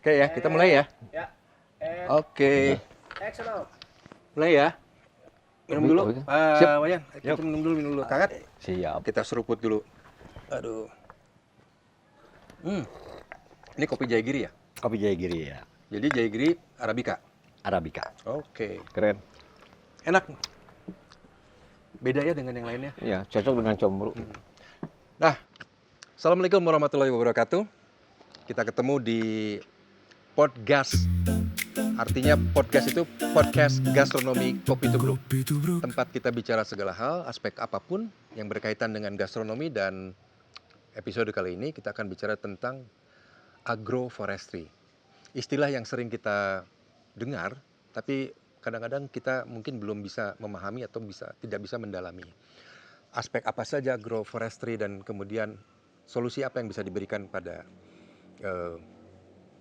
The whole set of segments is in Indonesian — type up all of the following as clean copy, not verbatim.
Oke ya, kita mulai ya. Ya. Oke, Action. mulai ya. Minum dulu. Siap. Wayan, kita minum dulu. Kakak, Siap. kita seruput dulu. Aduh. Ini kopi Jayagiri ya? Kopi Jayagiri ya. Jadi Jayagiri Arabica. Arabica. Oke. Keren. Enak. Beda ya dengan yang lainnya. Ya, cocok dengan combro. Nah, Assalamualaikum warahmatullahi wabarakatuh. Kita ketemu di podcast. Artinya podcast itu podcast gastronomi Kopi Tubruk. Tempat kita bicara segala hal, aspek apapun yang berkaitan dengan gastronomi, dan episode kali ini kita akan bicara tentang agroforestry. Istilah yang sering kita dengar, tapi kadang-kadang kita mungkin belum bisa memahami atau tidak bisa mendalami. Aspek apa saja agroforestry dan kemudian solusi apa yang bisa diberikan pada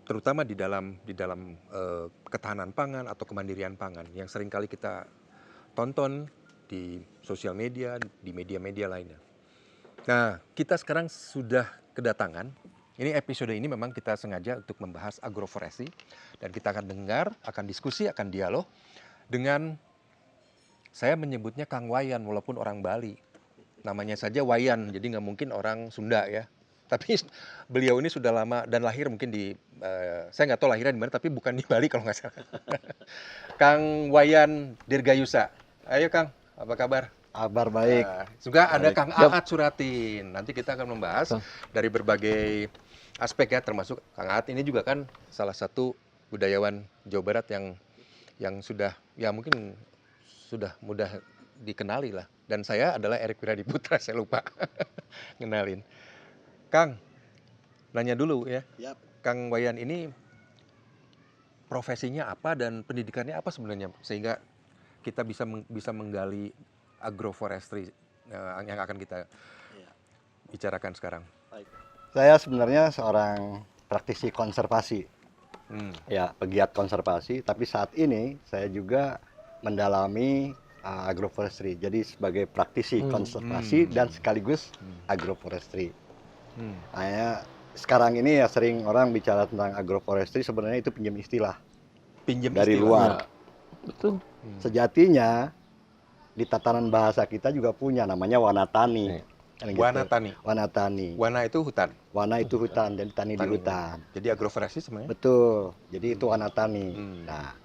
terutama di dalam ketahanan pangan atau kemandirian pangan yang seringkali kita tonton di sosial media, di media-media lainnya. Nah, kita sekarang sudah kedatangan, ini episode ini memang kita sengaja untuk membahas agroforestry, dan kita akan dengar, akan diskusi, akan dialog dengan, saya menyebutnya Kang Wayan walaupun orang Bali. Namanya saja Wayan, jadi nggak mungkin orang Sunda ya. Tapi beliau ini sudah lama dan lahir mungkin di, saya nggak tahu lahirnya di mana, tapi bukan di Bali kalau nggak salah. Kang Wayan Dirgayusa. Ayo Kang, apa kabar? Kabar baik. Juga ada Baik. Kang Aat Suratin. Nanti kita akan membahas dari berbagai aspek ya, termasuk Kang Aat ini juga kan salah satu budayawan Jawa Barat yang sudah ya mungkin sudah mudah dikenali lah. Dan saya adalah Erik Wiradiputra, saya lupa ngenalin. Kang, nanya dulu ya. Yap. Kang Wayan ini profesinya apa dan pendidikannya apa sebenarnya sehingga kita bisa menggali agroforestry yang akan kita bicarakan sekarang. Saya sebenarnya seorang praktisi konservasi. Ya, pegiat konservasi, tapi saat ini saya juga mendalami agroforestry. Jadi sebagai praktisi konservasi dan sekaligus agroforestry. Nah, sekarang ini ya sering orang bicara tentang agroforestry, sebenarnya itu pinjam istilah dari luar. Betul. Sejatinya di tatanan bahasa kita juga punya namanya wanatani. Kan gitu. Wanatani. Wanatani. Wana itu hutan. Wana itu hutan, dan tani di Tani. hutan. Jadi agroforestry sebenarnya. Betul. Jadi itu wanatani. Nah,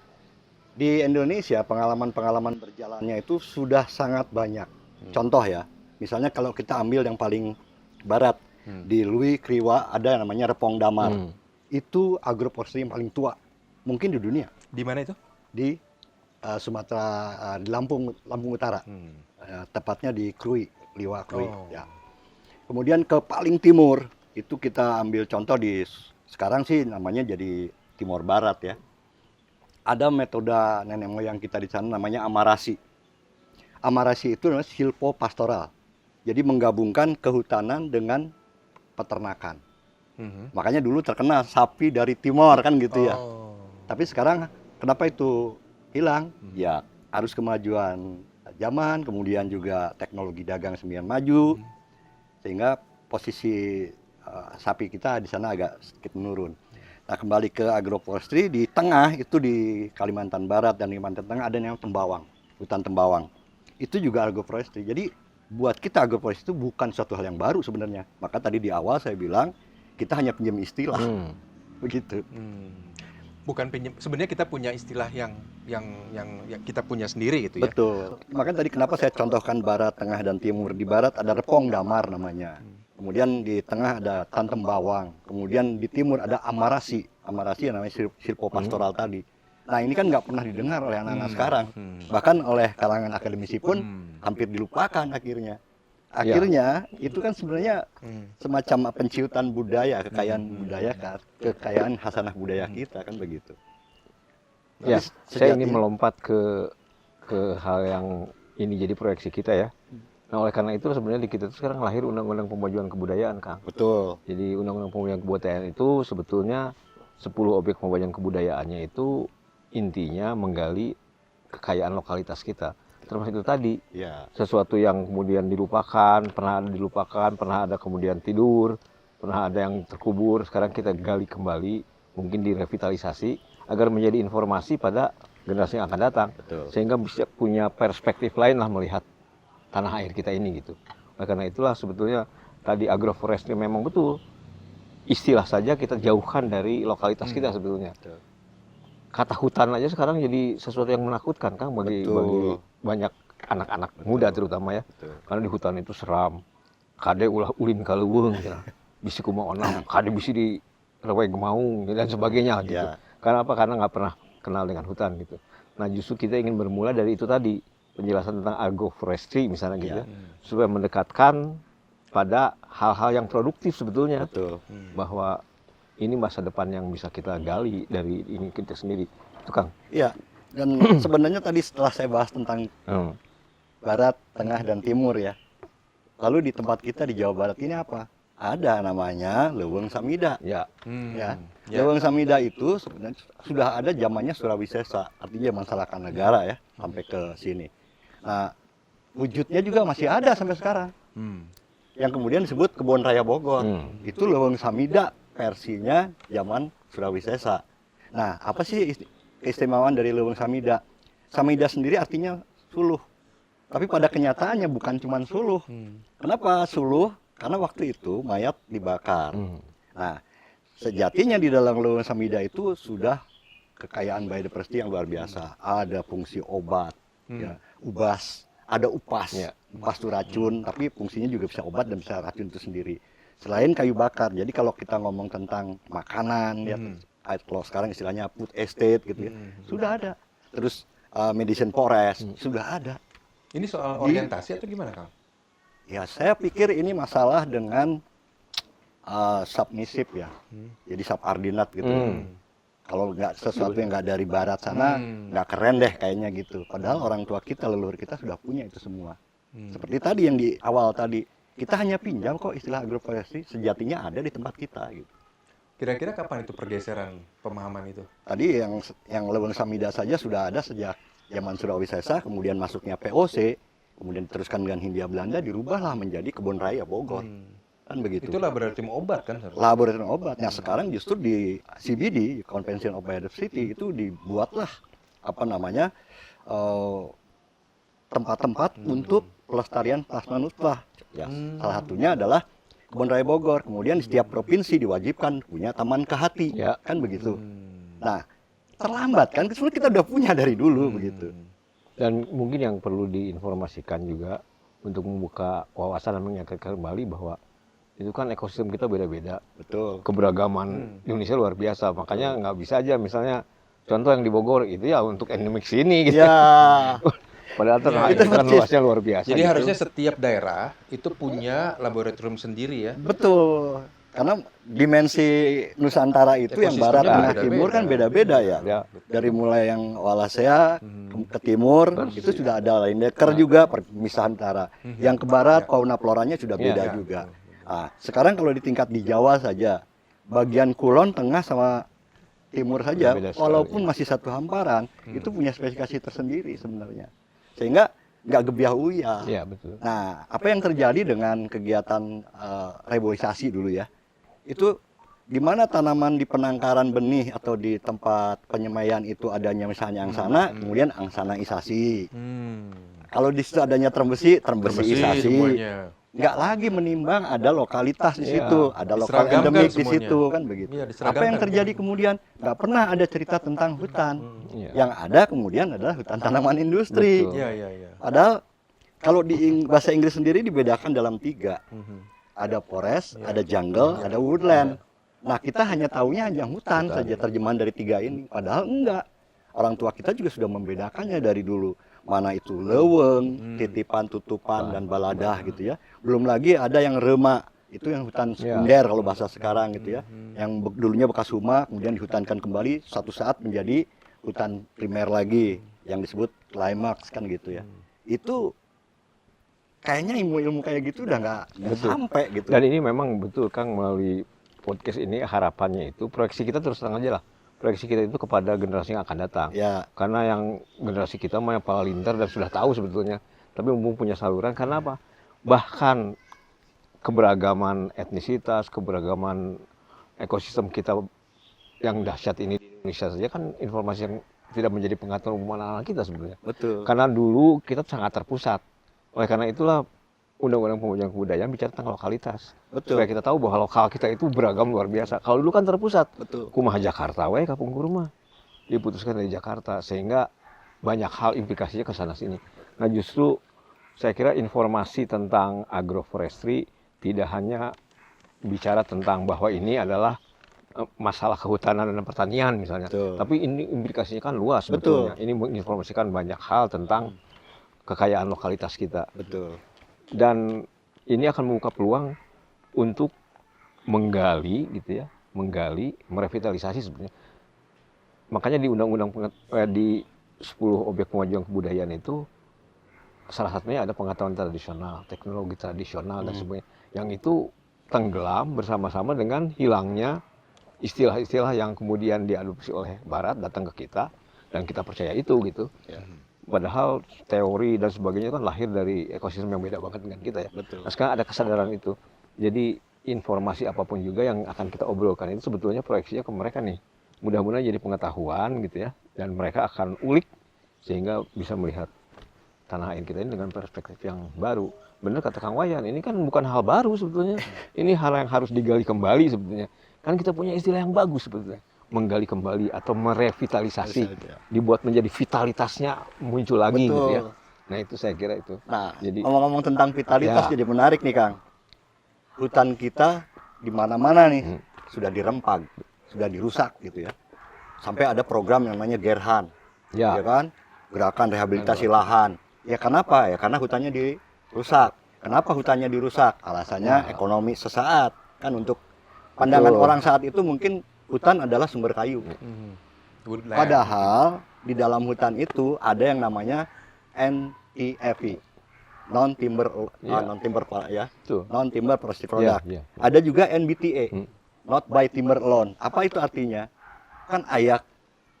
di Indonesia pengalaman-pengalaman berjalannya itu sudah sangat banyak. Contoh ya, misalnya kalau kita ambil yang paling barat, di Lui Kriwa ada yang namanya Repong Damar. Itu agroforestry yang paling tua mungkin di dunia. Di mana itu? Di Sumatera, di Lampung Utara. Tepatnya di Krui, Liwa Krui. Ya. Kemudian ke paling timur itu kita ambil contoh di sekarang sih namanya jadi Timur Barat ya. Ada metode nenek moyang kita di sana namanya amarasi. Amarasi itu adalah silpo pastoral. Jadi menggabungkan kehutanan dengan peternakan. Makanya dulu terkenal sapi dari timur kan gitu ya. Tapi sekarang kenapa itu hilang? Ya harus kemajuan zaman, kemudian juga teknologi dagang semakin maju, sehingga posisi sapi kita di sana agak sedikit menurun. Nah, kembali ke agroforestry, di tengah itu di Kalimantan Barat dan Kalimantan Tengah ada yang tembawang, hutan tembawang. Itu juga agroforestry. Jadi buat kita agroforestry itu bukan suatu hal yang baru sebenarnya. Maka tadi di awal saya bilang kita hanya pinjam istilah, begitu. Bukan pinjam. Sebenarnya kita punya istilah yang kita punya sendiri gitu ya. Betul. Makanya tadi kenapa saya contohkan barat, tengah, dan timur. Di barat ada Repong Damar namanya. Kemudian di tengah ada Tantem Bawang. Kemudian di timur ada Amarasi. Amarasi yang namanya silpo pastoral tadi. Nah, ini kan nggak pernah didengar oleh anak-anak sekarang. Bahkan oleh kalangan akademisi pun hampir dilupakan akhirnya. Akhirnya itu kan sebenarnya semacam penciutan budaya, kekayaan hasanah budaya kita kan begitu. Ya, saya ingin melompat ke hal yang ini jadi proyeksi kita ya. Nah, oleh karena itu sebenarnya di kita itu sekarang lahir Undang-Undang Pemajuan Kebudayaan, Kang. Betul. Jadi Undang-Undang Pemajuan Kebudayaan itu sebetulnya 10 objek pemajuan kebudayaannya itu intinya menggali kekayaan lokalitas kita. Termasuk itu tadi, sesuatu yang kemudian dilupakan, pernah ada kemudian tidur, pernah ada yang terkubur, sekarang kita gali kembali mungkin direvitalisasi agar menjadi informasi pada generasi yang akan datang. Betul. Sehingga bisa punya perspektif lain lah melihat tanah air kita ini gitu. Oleh karena itulah sebetulnya tadi agroforestry memang betul. Istilah saja kita jauhkan dari lokalitas kita sebetulnya. Betul. Kata hutan aja sekarang jadi sesuatu yang menakutkan kan bagi banyak anak-anak muda terutama ya. Betul. Karena di hutan itu seram. Kade ulah ulin kaleuweung ya. Bisi kumaha onang, kade bisi di rewe gemaung dan sebagainya gitu. Ya. Karena apa? Karena nggak pernah kenal dengan hutan gitu. Nah justru kita ingin bermula dari itu tadi, penjelasan tentang agroforestry misalnya gitu ya, supaya mendekatkan pada hal-hal yang produktif sebetulnya. Betul. Bahwa ini masa depan yang bisa kita gali dari ini kita sendiri. Itu Kang. Iya. Dan sebenarnya tadi setelah saya bahas tentang barat, tengah, dan timur ya. Lalu di tempat kita di Jawa Barat ini apa? Ada namanya Leuweung Samida. Ya. Ya. Leuweung Samida itu sebenarnya sudah ada zamannya Surawisesa, artinya zaman Salakan Negara ya, sampai ke sini. Nah, wujudnya juga masih ada sampai sekarang. Yang kemudian disebut Kebun Raya Bogor. Itu Leuweung Samida versinya zaman Surawisesa. Nah, apa sih keistimewaan dari Leuweung Samida? Samida sendiri artinya suluh. Tapi pada kenyataannya bukan cuma suluh. Kenapa suluh? Karena waktu itu mayat dibakar. Nah, sejatinya di dalam Leuweung Samida itu sudah kekayaan biodiversity yang luar biasa. Ada fungsi obat, ya, ubas, ada upas. Upas itu racun, tapi fungsinya juga bisa obat dan bisa racun itu sendiri. Selain kayu bakar, jadi kalau kita ngomong tentang makanan, ya, kalau sekarang istilahnya food estate gitu ya, sudah ada. Terus medicine forest, sudah ada. Ini soal orientasi atau gimana, Kang? Ya, saya pikir ini masalah dengan submisif ya, jadi subordinat gitu. Kalau nggak sesuatu yang nggak dari barat sana, nggak keren deh kayaknya gitu. Padahal orang tua kita, leluhur kita sudah punya itu semua. Seperti tadi yang di awal tadi, kita hanya pinjam kok istilah agroforestry, sejatinya ada di tempat kita gitu. Kira-kira kapan itu pergeseran pemahaman itu? Tadi yang Leuweung Samida saja sudah ada sejak zaman Surawisesa, kemudian masuknya POC, kemudian diteruskan dengan Hindia Belanda, dirubahlah menjadi Kebun Raya Bogor. Kan begitu. Itu laboratorium obat kan? Laboratorium obat. Nah, sekarang justru di CBD, Convention of Biodiversity, itu dibuatlah apa namanya tempat-tempat untuk pelestarian plasma nutfah. Ya, salah satunya adalah Kebun Raya Bogor. Kemudian di setiap provinsi diwajibkan punya taman kehati, kan begitu. Nah, terlambat kan? Sebenarnya kita udah punya dari dulu begitu. Dan mungkin yang perlu diinformasikan juga untuk membuka wawasan dan mengingatkan kembali bahwa itu kan ekosistem kita beda-beda. Betul. Keberagaman Indonesia luar biasa. Makanya nggak bisa aja misalnya contoh yang di Bogor itu ya untuk endemik sini gitu. Ya. Padahal itu kan luasnya luar biasa. Jadi gitu. harusnya setiap daerah itu punya laboratorium sendiri ya. Betul. Karena dimensi Nusantara itu yang barat, tengah, timur kan beda-beda ya. Dari mulai yang Wallacea ke timur itu sudah ada Lindecker juga permisahan antara. Yang ke barat fauna floranya sudah beda juga. Nah, sekarang kalau di tingkat di Jawa saja, bagian kulon, tengah sama timur saja, walaupun masih satu hamparan, itu punya spesifikasi tersendiri sebenarnya. Sehingga nggak gebiah uyah. Iya, betul. Nah, apa yang terjadi dengan kegiatan reboisasi dulu ya? Itu di mana tanaman di penangkaran benih atau di tempat penyemaian itu adanya misalnya angsana, kemudian angsanaisasi. Kalau di situ adanya termbesiisasi. Nggak lagi menimbang ada lokalitas di situ, ada lokal endemik di situ, kan begitu. Apa yang terjadi kemudian? Nggak pernah ada cerita tentang hutan. Yang ada kemudian adalah hutan tanaman industri. Padahal kalau di bahasa Inggris sendiri dibedakan dalam 3. Ada forest, ada jungle, ada woodland. Nah, kita hanya taunya hanya hutan saja, terjemahan dari 3 ini. Padahal enggak. Orang tua kita juga sudah membedakannya dari dulu. Mana itu leuweung, titipan, tutupan, dan baladah gitu ya. Belum lagi ada yang rema, itu yang hutan sekunder kalau bahasa sekarang gitu ya. Yang dulunya bekas huma, kemudian dihutankan kembali, suatu saat menjadi hutan primer lagi, yang disebut climax kan gitu ya. Itu kayaknya ilmu-ilmu kayak gitu udah nggak sampai gitu. Dan ini memang betul Kang, melalui podcast ini harapannya itu proyeksi kita terus terang aja lah. Proyeksi kita itu kepada generasi yang akan datang. Ya. Karena yang generasi kita mah yang paling lintar dan sudah tahu sebetulnya. Tapi mumpung punya saluran, karena apa? Bahkan keberagaman etnisitas, keberagaman ekosistem kita yang dahsyat ini di Indonesia saja kan informasi yang tidak menjadi pengetahuan umum anak-anak kita sebenarnya. Betul. Karena dulu kita sangat terpusat. Oleh karena itulah Undang-Undang Pemajuan Kebudayaan bicara tentang lokalitas. Betul. Supaya kita tahu bahwa lokal kita itu beragam luar biasa. Kalau dulu kan terpusat. Betul. Kumaha Jakarta, wae kapung kurma. Diputuskan dari Jakarta. Sehingga banyak hal implikasinya ke sana sini. Nah justru saya kira informasi tentang agroforestry tidak hanya bicara tentang bahwa ini adalah masalah kehutanan dan pertanian misalnya. Betul. Tapi ini implikasinya kan luas Betul. sebetulnya. Ini menginformasikan banyak hal tentang kekayaan lokalitas kita. Betul. Dan ini akan membuka peluang untuk menggali gitu ya, merevitalisasi sebenarnya. Makanya di di 10 objek pemajuan kebudayaan itu salah satunya ada pengetahuan tradisional, teknologi tradisional dan sebagainya. Yang itu tenggelam bersama-sama dengan hilangnya istilah-istilah yang kemudian diadopsi oleh Barat datang ke kita dan kita percaya itu gitu. Ya. Padahal teori dan sebagainya kan lahir dari ekosistem yang beda banget dengan kita ya. Betul. Nah sekarang ada kesadaran itu. Jadi informasi apapun juga yang akan kita obrolkan itu sebetulnya proyeksinya ke mereka nih. Mudah-mudahan jadi pengetahuan gitu ya. Dan mereka akan ulik sehingga bisa melihat tanah air kita ini dengan perspektif yang baru. Benar kata Kang Wayan, ini kan bukan hal baru sebetulnya. Ini hal yang harus digali kembali sebetulnya. Kan kita punya istilah yang bagus sebetulnya. Menggali kembali atau merevitalisasi. Dibuat menjadi vitalitasnya muncul lagi gitu ya. Nah itu saya kira itu. Nah, jadi ngomong-ngomong tentang vitalitas jadi menarik nih Kang. Hutan kita di mana-mana nih sudah dirempag, sudah dirusak gitu ya. Sampai ada program yang namanya Gerhan. Ya kan? Gerakan rehabilitasi lahan. Ya kenapa? Ya karena hutannya dirusak. Kenapa hutannya dirusak? Alasannya ekonomi sesaat. Kan untuk pandangan orang saat itu mungkin hutan adalah sumber kayu. Padahal di dalam hutan itu ada yang namanya NTFP, non timber forestry product. Ada juga NBTA, not by timber alone. Apa itu artinya? Kan ayak,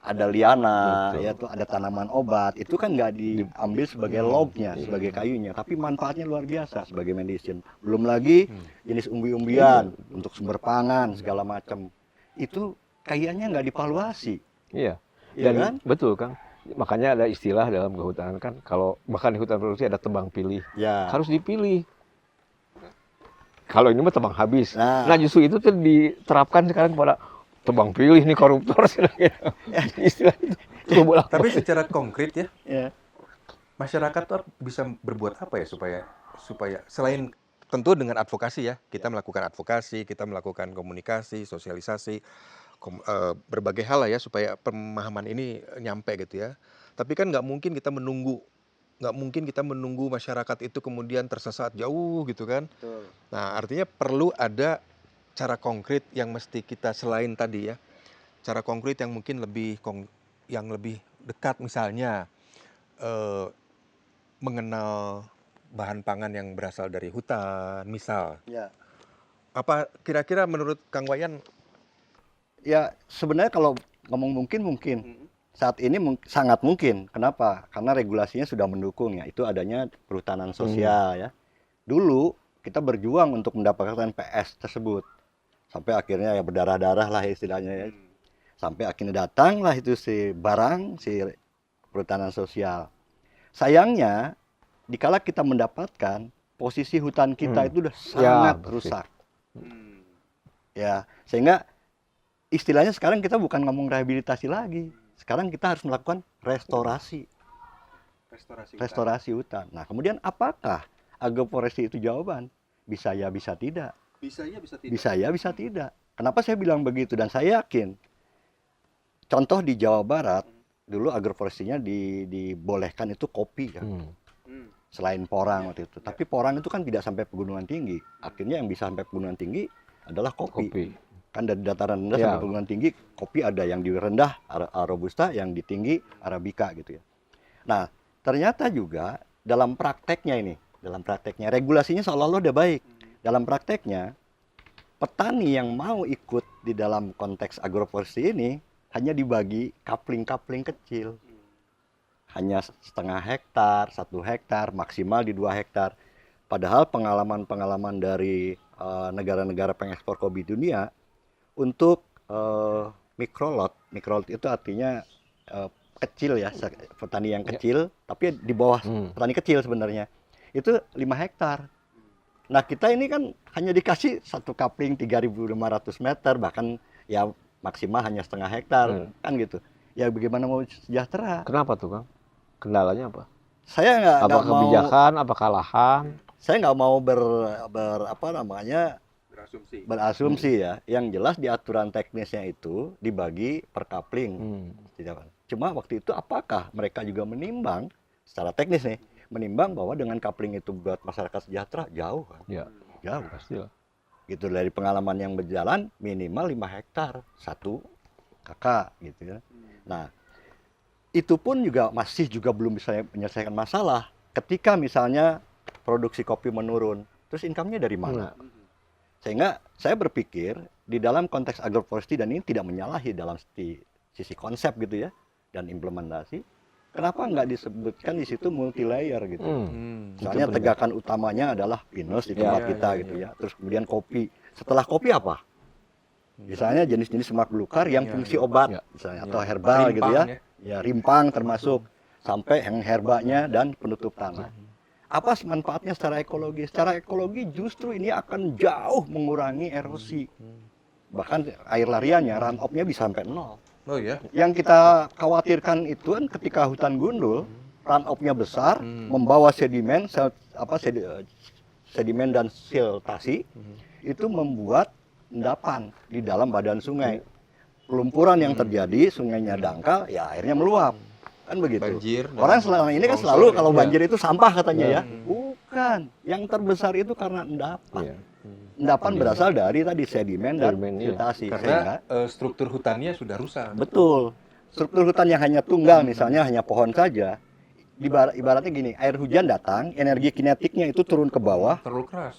ada liana, ya tuh ada tanaman obat. Itu kan nggak diambil sebagai lognya, sebagai kayunya, tapi manfaatnya luar biasa sebagai medicine. Belum lagi jenis umbi-umbian untuk sumber pangan segala macam. Itu kayaknya nggak divaluasi. Iya. Ya Dan kan? betul Kang. Makanya ada istilah dalam kehutanan kan, kalau bahkan di hutan produksi ada tebang pilih. Ya. Harus dipilih. Kalau ini mah tebang habis. Nah justru itu tuh diterapkan sekarang kepada tebang pilih nih koruptor. Istilah itu. Tapi secara konkret ya, masyarakat tuh bisa berbuat apa ya supaya selain tentu dengan advokasi ya, kita melakukan advokasi, kita melakukan komunikasi, sosialisasi, berbagai hal lah ya supaya pemahaman ini nyampe gitu ya. Tapi kan nggak mungkin kita menunggu masyarakat itu kemudian tersesat jauh gitu kan. Betul. Nah artinya perlu ada cara konkret yang mesti kita selain tadi ya, cara konkret yang mungkin lebih dekat misalnya mengenal bahan pangan yang berasal dari hutan misal. Ya. Apa kira-kira menurut Kang Wayan? Ya sebenarnya kalau ngomong mungkin saat ini sangat mungkin. Kenapa? Karena regulasinya sudah mendukung ya. Itu adanya perhutanan sosial ya. Dulu kita berjuang untuk mendapatkan PS tersebut. Sampai akhirnya ya berdarah-darah lah istilahnya ya. Sampai akhirnya datanglah itu si perhutanan sosial. Sayangnya dikala kita mendapatkan posisi hutan kita itu udah sangat rusak. Ya, sehingga istilahnya sekarang kita bukan ngomong rehabilitasi lagi. Sekarang kita harus melakukan restorasi hutan. Nah, kemudian apakah agroforestry itu jawaban? Bisa ya, bisa tidak. Bisa ya, bisa tidak. Kenapa saya bilang begitu? Dan saya yakin, contoh di Jawa Barat, dulu agroforestry-nya dibolehkan itu kopi kan. Selain porang waktu itu. Tapi porang itu kan tidak sampai pegunungan tinggi. Akhirnya yang bisa sampai pegunungan tinggi adalah kopi. Kan dari dataran rendah sampai pegunungan tinggi, kopi ada yang di rendah Robusta, yang di tinggi Arabica gitu ya. Nah, ternyata juga dalam prakteknya regulasinya seolah-olah udah baik. Dalam prakteknya, petani yang mau ikut di dalam konteks agroforestry ini hanya dibagi kapling-kapling kecil. Hanya setengah hektar, 1 hektar, maksimal di 2 hektar. Padahal pengalaman-pengalaman dari negara-negara pengekspor kopi dunia untuk Mikrolot itu artinya kecil ya, petani yang kecil, tapi di bawah petani kecil sebenarnya. Itu 5 hektar. Nah, kita ini kan hanya dikasih satu kapling 3.500 meter, bahkan ya maksimal hanya setengah hektar, kan gitu. Ya bagaimana mau sejahtera? Kenapa tuh, Kang? Kendalanya apa? Saya nggak Apa mau, kebijakan, apa kalahan? saya nggak mau apa namanya, berasumsi ya. Yang jelas di aturan teknisnya itu dibagi per kapling. Cuma waktu itu apakah mereka juga menimbang secara teknis nih, menimbang bahwa dengan kapling itu buat masyarakat sejahtera? Jauh kan? Ya, Jauh. pastilah. Gitu, dari pengalaman yang berjalan minimal 5 hektar satu kakak gitu ya. Nah, itu pun masih belum bisa menyelesaikan masalah. Ketika misalnya produksi kopi menurun, terus income-nya dari mana? Sehingga saya berpikir di dalam konteks agroforestry, dan ini tidak menyalahi dalam sisi konsep gitu ya dan implementasi, kenapa nggak disebutkan di situ multi layer gitu? Misalnya tegakan utamanya adalah pinus di tempat kita gitu ya. Terus kemudian kopi. Setelah kopi apa? Misalnya jenis-jenis semak belukar yang fungsi obat, misalnya, atau herbal gitu ya. Ya, rimpang termasuk, sampai yang herbanya dan penutup tanah. Apa manfaatnya secara ekologi? Secara ekologi justru ini akan jauh mengurangi erosi. Bahkan air lariannya, run-off-nya bisa sampai 0. Oh ya. Yang kita khawatirkan itu kan ketika hutan gundul, run-off-nya besar, membawa sedimen, sedimen dan siltasi, itu membuat endapan di dalam badan sungai. Pelumpuran yang terjadi, sungainya dangkal, ya airnya meluap. Kan begitu. Banjir. Orang selama ini kan selalu kalau banjir itu sampah katanya ya. Bukan. Yang terbesar itu karena endapan. Endapan berasal dari tadi sedimen dan siltasi. Karena struktur hutannya sudah rusak. Betul. Struktur hutan yang hanya tunggal, misalnya hanya pohon saja. Ibaratnya gini, air hujan datang, energi kinetiknya itu turun ke bawah,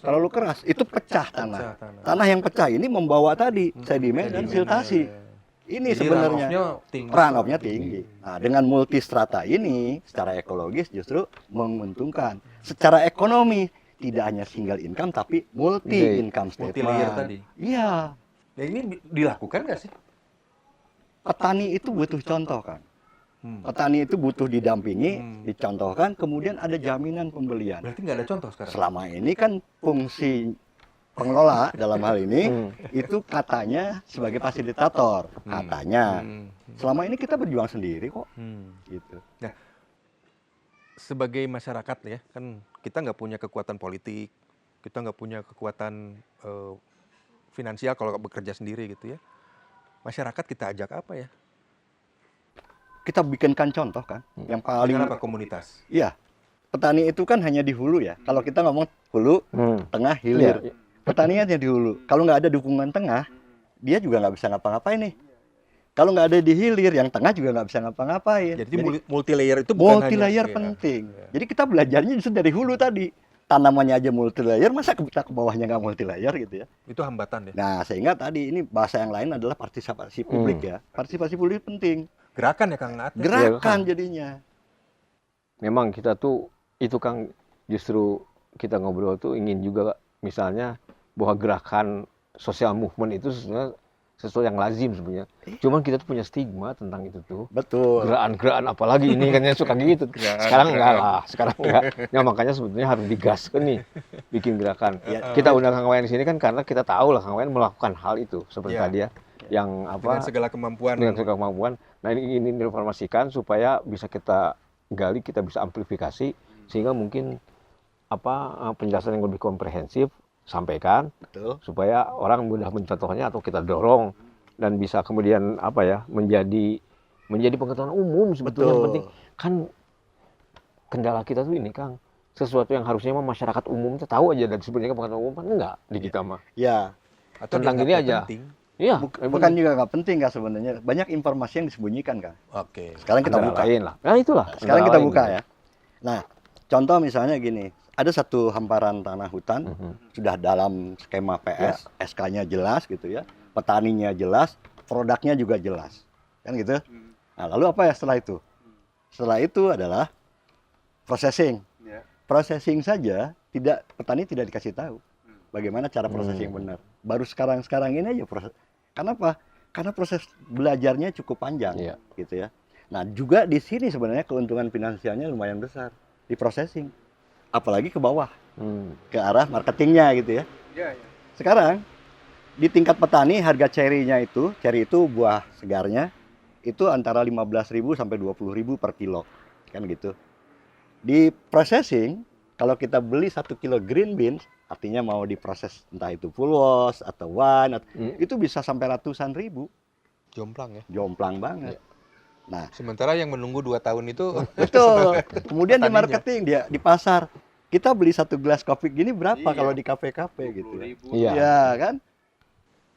terlalu keras, itu pecah tanah. Tanah yang pecah ini membawa tadi sedimen dan siltasi. Ini sebenarnya runoff-nya tinggi. Nah, dengan multistrata ini secara ekologis justru menguntungkan. Secara ekonomi tidak hanya single income tapi multi income statement. Multi layer tadi. Iya. Nah, ini dilakukan nggak sih? Petani itu butuh contoh kan. Petani itu butuh didampingi, dicontohkan, kemudian ada jaminan pembelian. Berarti nggak ada contoh sekarang? Selama ini kan fungsi pengelola dalam hal ini itu katanya sebagai fasilitator, katanya. Selama ini kita berjuang sendiri kok. Gitu. Nah, sebagai masyarakat ya, kan kita nggak punya kekuatan politik, kita nggak punya kekuatan finansial kalau bekerja sendiri gitu ya. Masyarakat kita ajak apa ya? Kita bikinkan contoh kan, yang paling apa komunitas? Iya, petani itu kan hanya di hulu ya. Kalau kita ngomong hulu, tengah, hilir. Petani hanya di hulu. Kalau nggak ada dukungan tengah, dia juga nggak bisa ngapa-ngapain nih. Kalau nggak ada di hilir, yang tengah juga nggak bisa ngapa-ngapain. Jadi multi layer itu bukan multi layer penting. Jadi kita belajarnya justru dari hulu tadi. Tanamannya aja multi layer, masa kita ke bawahnya nggak multi layer gitu ya? Itu hambatan ya. Nah, sehingga tadi ini bahasa yang lain adalah partisipasi publik ya. Partisipasi publik penting. Gerakan ya Kang Naat. Gerakan jadinya. Memang kita tuh itu Kang, justru kita ngobrol tuh ingin juga misalnya bahwa gerakan social movement itu sesuatu yang lazim sebenarnya. Cuman kita tuh punya stigma tentang itu tuh. Betul. Gerakan apalagi ini kan suka gitu. Sekarang enggak lah, sekarang enggak. Ya makanya sebetulnya harus digaskan nih bikin gerakan. Kita undang Kang Wayan di sini kan karena kita tahu lah Kang Wayan melakukan hal itu seperti tadi ya. Yang apa? Dengan segala kemampuan. Nah ini informasikan supaya bisa kita gali, kita bisa amplifikasi sehingga mungkin penjelasan yang lebih komprehensif sampaikan. Betul. Supaya orang mudah mencontohnya atau kita dorong dan bisa kemudian menjadi pengetahuan umum sebetulnya. Yang penting kan kendala kita tuh ini Kang, sesuatu yang harusnya masyarakat umum tahu aja dan sebenarnya pengetahuan umum kan enggak di kita mah. Ya. Atau tentang gini aja. Iya, bukan juga nggak penting kan sebenarnya. Banyak informasi yang disembunyikan kan. Oke. Sekarang kita buka. Lah. Nah itulah. Sekarang kita buka ya. Nah, contoh misalnya gini, ada satu hamparan tanah hutan sudah dalam skema PS, SK-nya jelas gitu ya, petaninya jelas, produknya juga jelas, kan gitu. Nah, lalu apa ya setelah itu? Setelah itu adalah processing. Processing saja petani tidak dikasih tahu bagaimana cara proses yang benar. Baru sekarang ini aja proses. Kenapa? Karena proses belajarnya cukup panjang, Iya. gitu ya. Nah, juga di sini sebenarnya keuntungan finansialnya lumayan besar di processing, apalagi ke bawah, ke arah marketingnya gitu ya. Sekarang di tingkat petani harga cherry itu buah segarnya itu antara 15.000 sampai 20.000 per kilo, kan gitu. Di processing kalau kita beli 1 kilo green beans, artinya mau diproses entah itu full wash atau wine, itu bisa sampai ratusan ribu. Jomplang ya. Jomplang banget. Iya. Nah, Sementara yang menunggu 2 tahun itu betul. Kemudian di petaninya. marketing, di pasar, kita beli 1 gelas kopi gini berapa kalau di kafe-kafe gitu. Iya. Ya kan?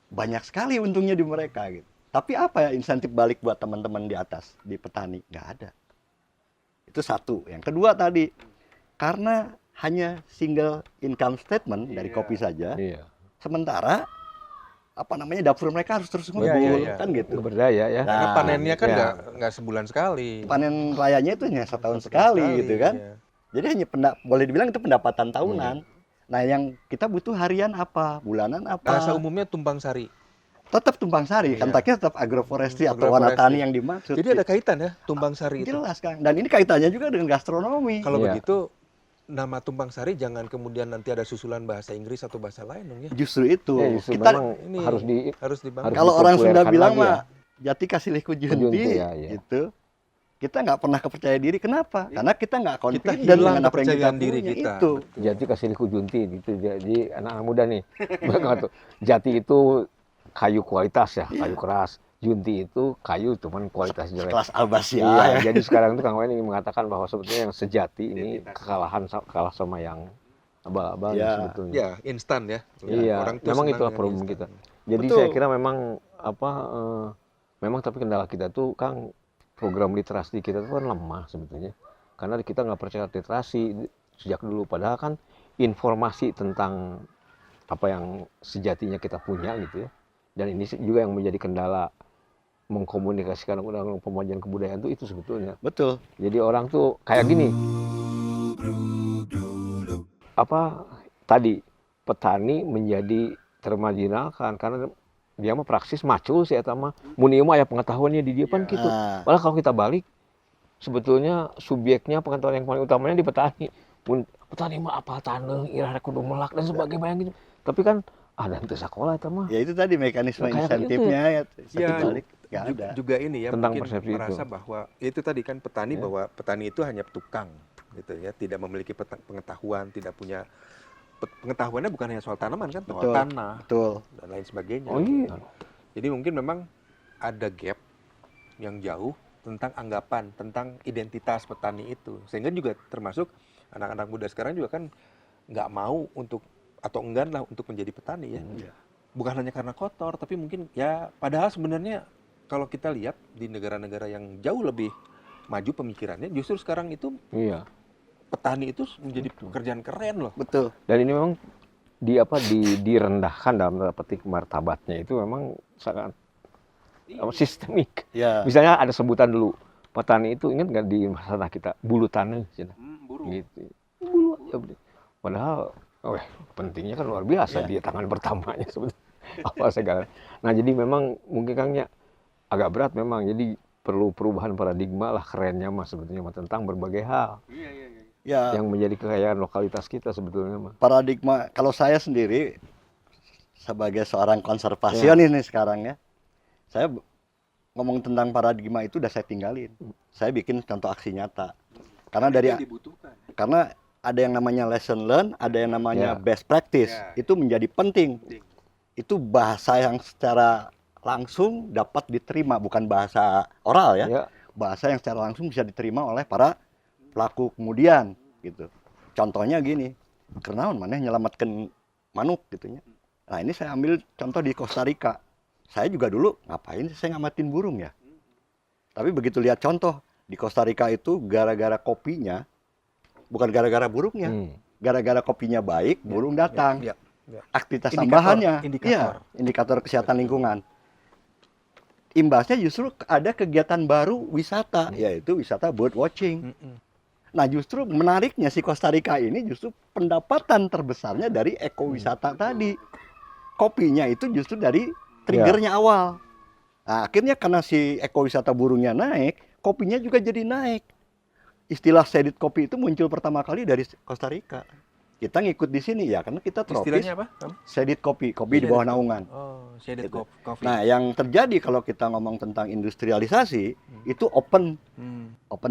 Banyak sekali untungnya di mereka gitu. Tapi apa ya insentif balik buat teman-teman di atas, di petani? Nggak ada. Itu satu. Yang kedua tadi, karena hanya single income statement dari kopi saja, Iya. sementara dapur mereka harus terus ngebul, iya. kan gitu. Berdaya ya. Karena Nah, panennya kan ya. nggak sebulan sekali. Panen rayanya itu hanya setahun sekali gitu kan. Iya. Jadi hanya boleh dibilang itu pendapatan tahunan. Nah, yang kita butuh harian apa, bulanan apa? Bahasa umumnya tumpang sari. Tetap tumpang sari, Iya. kantaknya tetap agroforestry atau warna Agroforestry. tani yang dimaksud. Jadi ada kaitan ya tumpang sari itu. Jelas kan. Dan ini kaitannya juga dengan gastronomi. Kalau Iya. begitu nama tumpang sari jangan kemudian nanti ada susulan bahasa Inggris atau bahasa lain dong ya. Justru itu. Ya, justru Kita memang Ini harus dibangun. kalau orang Sunda dipopulerkan bilang lagi ya. mah jati kasih liku junti, Junti, ya, ya. gitu. Kita nggak pernah kepercaya diri. Kenapa? Karena kita nggak Kita confident hilang dengan apa yang kita kepercayaan punya. diri kita. Itu. Jati kasih liku junti gitu. Jadi anak-anak muda nih. Mereka tuh. Jati itu kayu kualitas ya, kayu keras. Junti itu kayu cuman kualitas jelek. Kelas Albasia. Iya, jadi sekarang itu Kang Wayan ingin mengatakan bahwa sebetulnya yang sejati ini kalah sama yang abal-abal Ya. sebetulnya. Ya, instan ya. Iya, Orang tuh memang senang itulah dengan problem instan. kita. Jadi Betul. saya kira memang memang tapi kendala kita tuh Kang, program literasi kita tuh kan lemah sebetulnya. Karena kita nggak percaya literasi sejak dulu. Padahal kan informasi tentang apa yang sejatinya kita punya gitu ya. Dan ini juga yang menjadi kendala mengkomunikasikan undang-undang pemajuan kebudayaan itu sebetulnya. Betul. Jadi orang tuh kayak gini. Apa tadi petani menjadi termarginalkan karena dia mah praksis macul sih eta mah. Mun ieu mah aya pengetahuannya di dia pan gitu. Nah, Padahal kalau kita balik sebetulnya subjeknya pengetahuan yang paling utamanya di petani. Mun petani mah apal taneuh, irah rek kudu melak dan sebagainya gitu. Tapi kan ada teu sakola eta mah. ya itu tadi mekanisme Kayak insentifnya ya. Ya, Balik nggak ada. juga ini ya Tentang mungkin persepsi merasa itu. bahwa itu tadi kan petani Ya. bahwa petani itu hanya tukang gitu ya, tidak memiliki pengetahuan, tidak punya pengetahuannya bukan hanya soal tanaman kan, soal Betul. tanah Betul. dan lain sebagainya. Oh iya. Jadi mungkin memang ada gap yang jauh tentang anggapan tentang identitas petani itu, sehingga juga termasuk anak-anak muda sekarang juga kan nggak mau untuk atau enggan lah untuk menjadi petani ya. Iya. Bukan hanya karena kotor, tapi mungkin ya padahal sebenarnya kalau kita lihat di negara-negara yang jauh lebih maju pemikirannya, justru sekarang itu Iya. petani itu menjadi pekerjaan keren loh. Betul. Dan ini memang direndahkan dalam tanda petik martabatnya itu memang sangat sistemik. Ya. Misalnya ada sebutan dulu petani itu ingat nggak di masalah kita bulu tanah gitu. Bulu ya, padahal pentingnya kan luar biasa di tangan pertamanya sebetulnya apa segala. Nah jadi memang mungkin Kangnya agak berat memang jadi perlu perubahan paradigma lah kerennya mah sebetulnya mah tentang berbagai hal Ya. yang menjadi kekayaan lokalitas kita sebetulnya mah. Paradigma kalau saya sendiri sebagai seorang konservasionis nih sekarang ya, saya ngomong tentang paradigma itu udah saya tinggalin. Saya bikin contoh aksi nyata. Karena ada yang namanya lesson learn, ada yang namanya best practice. Itu menjadi penting. Itu bahasa yang secara langsung dapat diterima, bukan bahasa oral ya. Ya. Bahasa yang secara langsung bisa diterima oleh para pelaku kemudian gitu. Contohnya gini, kenaon maneh nyelamatkan manuk gitu nya. Nah, ini saya ambil contoh di Costa Rica. Saya juga dulu ngapain sih saya ngamatin burung ya? Tapi begitu lihat contoh di Costa Rica itu gara-gara kopinya, bukan gara-gara burungnya. Gara-gara kopinya baik, burung datang. Ya. Aktivitas Indikator, tambahannya, indikator. iya, indikator kesehatan lingkungan. Imbasnya justru ada kegiatan baru wisata, yaitu wisata bird watching. Nah justru menariknya si Costa Rica ini justru pendapatan terbesarnya dari ekowisata tadi. Kopinya itu justru dari triggernya awal. Nah, akhirnya karena si ekowisata burungnya naik, kopinya juga jadi naik. Istilah shaded kopi itu muncul pertama kali dari Costa Rica. Kita ngikut di sini ya, karena kita tropis. Istilahnya apa? Shaded kopi, kopi di bawah naungan. Oh, shaded Gitu. coffee. Nah, yang terjadi kalau kita ngomong tentang industrialisasi, itu open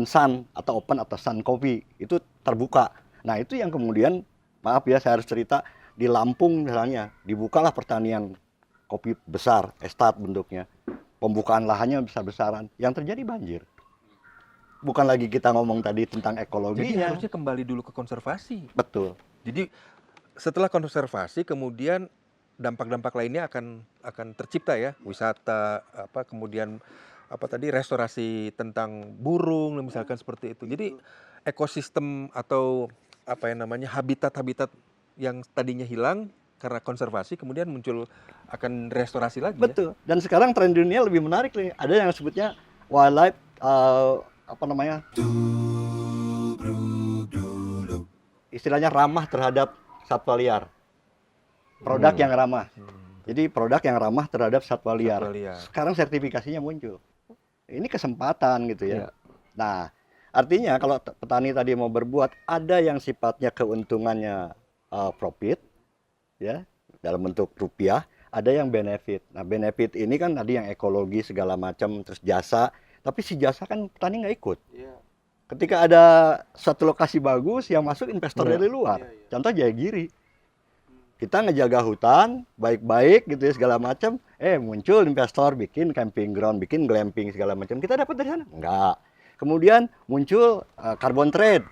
sun atau open atau sun kopi, itu terbuka. Nah, itu yang kemudian, maaf ya saya harus cerita, di Lampung misalnya, dibukalah pertanian kopi besar, estat bentuknya. Pembukaan lahannya besar-besaran. Yang terjadi banjir. Bukan lagi kita ngomong tadi tentang Jadi ekologinya. harusnya kembali dulu ke konservasi. Betul. Jadi setelah konservasi kemudian dampak-dampak lainnya akan tercipta ya, wisata kemudian tadi restorasi tentang burung misalkan seperti itu. Jadi ekosistem atau habitat-habitat yang tadinya hilang karena konservasi kemudian muncul akan restorasi lagi. Betul. Dan sekarang tren dunia lebih menarik nih. Ada yang sebutnya wildlife istilahnya ramah terhadap satwa liar. Produk yang ramah. Jadi produk yang ramah terhadap satwa liar. Sekarang sertifikasinya muncul. Ini kesempatan gitu ya. Nah, artinya kalau petani tadi mau berbuat, ada yang sifatnya keuntungannya profit ya, dalam bentuk rupiah, ada yang benefit. Nah, benefit ini kan tadi yang ekologi segala macam, terus jasa, tapi si jasa kan petani nggak ikut. Ketika ada satu lokasi bagus, yang masuk investor dari luar. Contoh Jayagiri. Kita ngejaga hutan, baik-baik gitu ya segala macam. Muncul investor bikin camping ground, bikin glamping segala macam. Kita dapat dari sana? Enggak. Kemudian muncul carbon trade.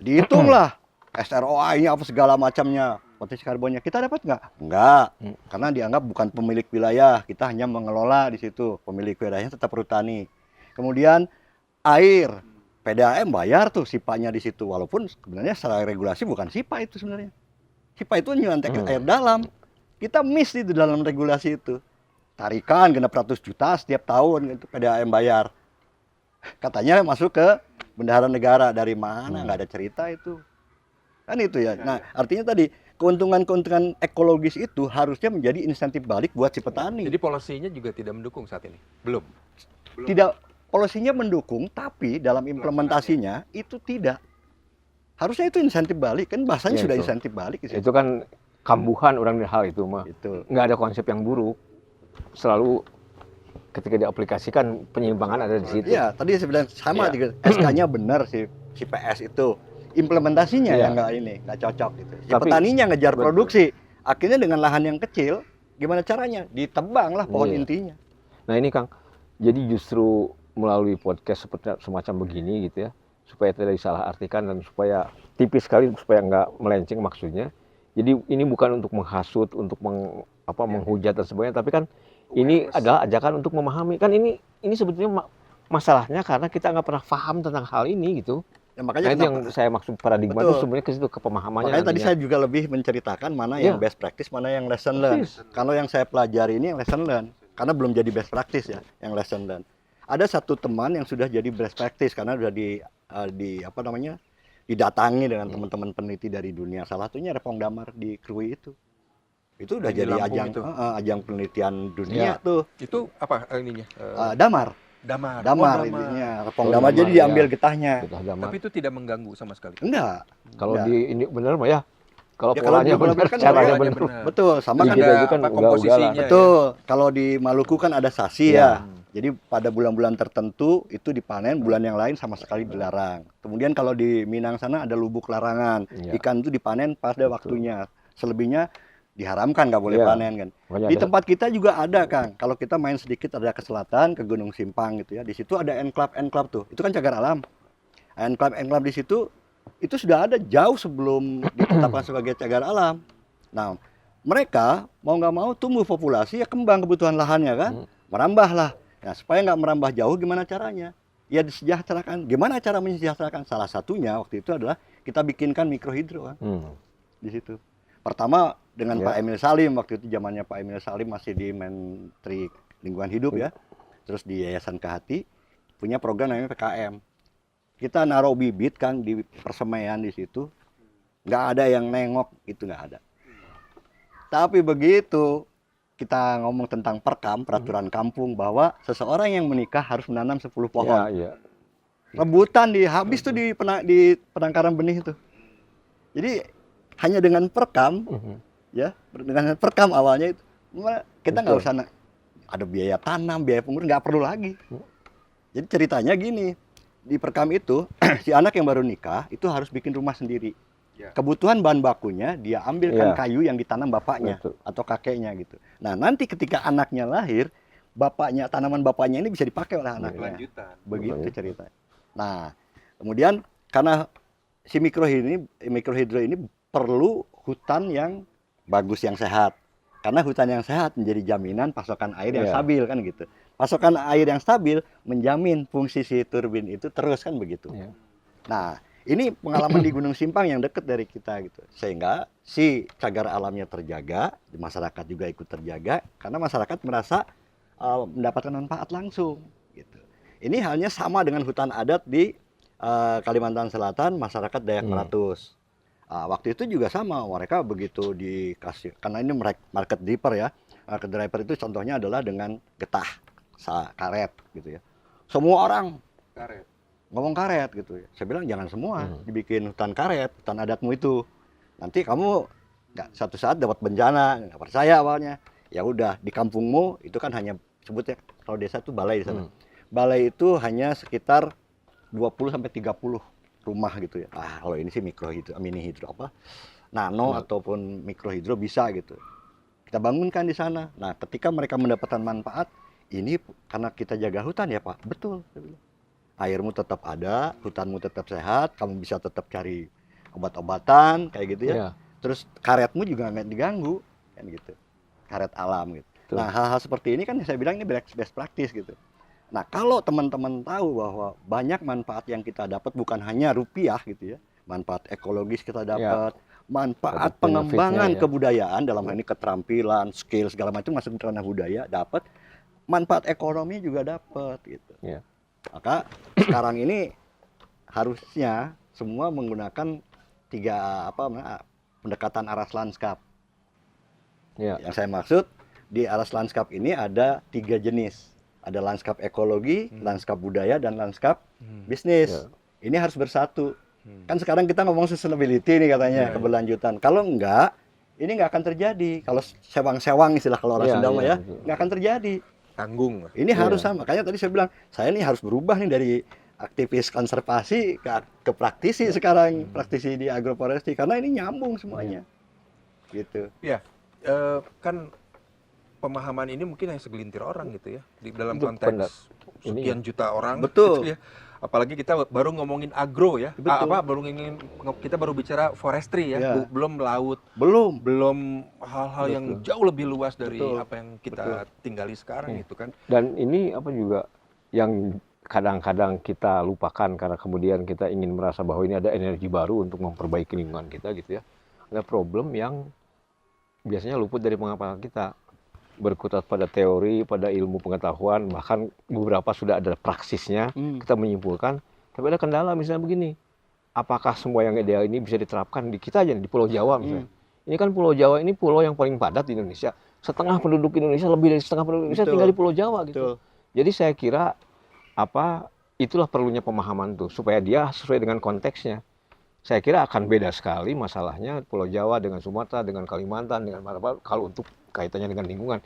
Dihitunglah SROI-nya apa segala macamnya. Potensi karbonnya. Kita dapat nggak? Enggak. Karena dianggap bukan pemilik wilayah. Kita hanya mengelola di situ. Pemilik wilayahnya tetap perhutani. Kemudian air. PDAM bayar tuh SIPA-nya di situ. Walaupun sebenarnya secara regulasi bukan SIPA itu sebenarnya. SIPA itu nyontek air dalam. Kita miss itu dalam regulasi itu. Tarikan genap 100 juta setiap tahun gitu PDAM bayar. Katanya masuk ke bendahara negara. Dari mana? Nggak ada cerita itu. Kan itu ya. Nah, artinya tadi keuntungan-keuntungan ekologis itu harusnya menjadi insentif balik buat si petani. Jadi polisinya juga tidak mendukung saat ini? Belum? Tidak. Polisinya mendukung, tapi dalam implementasinya itu tidak. Harusnya itu insentif balik, kan bahasanya sudah insentif balik. Itu kan kambuhan orang hal itu mah. Nggak ada konsep yang buruk. Selalu ketika diaplikasikan penyimpangan ada di situ. Iya, tadi saya bilang sama, SK-nya benar si PS itu. Implementasinya yang nggak cocok gitu. Si petaninya ngejar produksi, akhirnya dengan lahan yang kecil, gimana caranya? Ditebang lah pohon intinya. Nah ini Kang, jadi justru melalui podcast seperti semacam begini gitu ya, supaya tidak disalah artikan dan supaya tipis sekali supaya nggak melenceng maksudnya. Jadi ini bukan untuk menghasut, untuk menghujat dan sebagainya, tapi kan ini adalah ajakan untuk memahami. Kan ini sebetulnya masalahnya karena kita nggak pernah paham tentang hal ini gitu. Ya, makanya itu yang saya maksud paradigma itu sebenarnya ke situ, ke pemahamannya. Makanya tadi saya juga lebih menceritakan mana yang best practice, mana yang lesson learn. Kalau yang saya pelajari ini yang lesson learn, karena belum jadi best practice ya, yang lesson learn. Ada satu teman yang sudah jadi best practice karena sudah didatangi dengan teman-teman peneliti dari dunia. Salah satunya Repong Damar di Krui itu. Itu udah jadi ajang penelitian dunia tuh. Itu apa ininya? Damar ininya. Repong Damar jadi diambil getahnya. Tapi itu tidak mengganggu sama sekali. Enggak. Kalau di ini benar mah ya. Kalau polanya benar, caranya benar. Betul, sama kan ada komposisinya. Betul. Kalau di Maluku kan ada sasi ya. Jadi pada bulan-bulan tertentu itu dipanen, bulan yang lain sama sekali dilarang. Kemudian kalau di Minang sana ada lubuk larangan. Ikan itu dipanen pada waktunya. Selebihnya diharamkan, nggak boleh panen kan. Di tempat kita juga ada Kang. Kalau kita main sedikit ada ke selatan, ke Gunung Simpang gitu ya. Di situ ada enclave tuh. Itu kan cagar alam. Enclave di situ itu sudah ada jauh sebelum ditetapkan sebagai cagar alam. Nah, mereka mau nggak mau tumbuh populasi ya kembang kebutuhan lahannya kan. Merambah lah. Nah, supaya nggak merambah jauh gimana caranya? Ya disejahterakan. Gimana cara mensejahterakan? Salah satunya waktu itu adalah kita bikinkan mikrohidro kan. Di situ. Pertama dengan Pak Emil Salim, waktu itu zamannya Pak Emil Salim masih di Menteri Lingkungan Hidup ya. Terus di Yayasan Kehati punya program namanya PKM. Kita naruh bibit kan di persemaian di situ. Nggak ada yang nengok, itu nggak ada. Tapi begitu kita ngomong tentang peraturan kampung bahwa seseorang yang menikah harus menanam 10 pohon. Rebutan habis tuh di penangkaran benih itu. Jadi hanya dengan ya, dengan perkam awalnya itu kita nggak usah ada biaya tanam, biaya pengurus, nggak perlu lagi. Jadi ceritanya gini, di perkam itu si anak yang baru nikah itu harus bikin rumah sendiri. Kebutuhan bahan bakunya dia ambilkan kayu yang ditanam bapaknya atau kakeknya gitu. Nah nanti ketika anaknya lahir, tanaman bapaknya ini bisa dipakai oleh anaknya. Begitu ceritanya. Nah kemudian karena si mikrohidro ini perlu hutan yang bagus, yang sehat. Karena hutan yang sehat menjadi jaminan pasokan air yang stabil kan gitu. Pasokan air yang stabil menjamin fungsi si turbin itu terus kan begitu. Nah ini pengalaman di Gunung Simpang yang dekat dari kita gitu. Sehingga si cagar alamnya terjaga, masyarakat juga ikut terjaga karena masyarakat merasa mendapatkan manfaat langsung gitu. Ini halnya sama dengan hutan adat di Kalimantan Selatan, masyarakat Dayak Meratus. Waktu itu juga sama, mereka begitu dikasih, karena ini market driver ya. Market driver itu contohnya adalah dengan getah, karet gitu ya. Semua orang ngomong karet gitu ya. Saya bilang jangan semua dibikin hutan karet, hutan adatmu itu. Nanti kamu satu saat dapat bencana, nggak percaya awalnya. Ya udah, di kampungmu itu kan hanya sebutnya kalau desa itu balai di sana. Balai itu hanya sekitar 20-30 rumah gitu ya. Kalau ini sih mini hidro nano ataupun mikrohidro bisa gitu. Kita bangunkan di sana. Nah, ketika mereka mendapatkan manfaat, ini karena kita jaga hutan ya Pak. Betul. Airmu tetap ada, hutanmu tetap sehat, kamu bisa tetap cari obat-obatan kayak gitu ya. Terus karetmu juga nggak diganggu kan gitu. Karet alam gitu. Nah, hal-hal seperti ini kan saya bilang ini best practice gitu. Nah, kalau teman-teman tahu bahwa banyak manfaat yang kita dapat bukan hanya rupiah gitu ya. Manfaat ekologis kita dapat, manfaat pengembangan kebudayaan dalam hal ini keterampilan, skill segala macam masuk ke ranah budaya dapat, manfaat ekonomi juga dapat gitu. Maka sekarang ini harusnya semua menggunakan pendekatan aras lanskap. Yang saya maksud di aras lanskap ini ada 3 jenis. Ada lanskap ekologi, lanskap budaya, dan lanskap bisnis. Ini harus bersatu. Kan sekarang kita ngomong sustainability nih katanya, keberlanjutan. Kalau enggak, ini nggak akan terjadi. Kalau sewang-sewang istilah kalau orang Sunda ya, nggak akan terjadi. Tanggung. Ini harus sama. Makanya tadi saya bilang, saya ini harus berubah nih dari aktivis konservasi ke praktisi sekarang, praktisi di agroforestry karena ini nyambung semuanya. Gitu. Ya, kan pemahaman ini mungkin hanya segelintir orang gitu ya di dalam konteks sekian juta orang. Betul. Gitu ya. Apalagi kita baru ngomongin agro ya. Kita baru bicara forestry ya, belum laut. Belum hal-hal yang jauh lebih luas dari apa yang kita tinggali sekarang gitu kan. Dan ini juga yang kadang-kadang kita lupakan karena kemudian kita ingin merasa bahwa ini ada energi baru untuk memperbaiki lingkungan kita gitu ya. Ada problem yang biasanya luput dari pengamatan kita. Berkutat pada teori, pada ilmu pengetahuan, bahkan beberapa sudah ada praksisnya, kita menyimpulkan. Tapi ada kendala misalnya begini, apakah semua yang ideal ini bisa diterapkan di kita aja, di Pulau Jawa misalnya. Ini kan Pulau Jawa ini pulau yang paling padat di Indonesia. Setengah penduduk Indonesia, lebih dari setengah penduduk Indonesia tinggal di Pulau Jawa gitu. Jadi saya kira itulah perlunya pemahaman tuh, supaya dia sesuai dengan konteksnya. Saya kira akan beda sekali masalahnya Pulau Jawa dengan Sumatera, dengan Kalimantan, dengan kalau untuk kaitannya dengan lingkungan.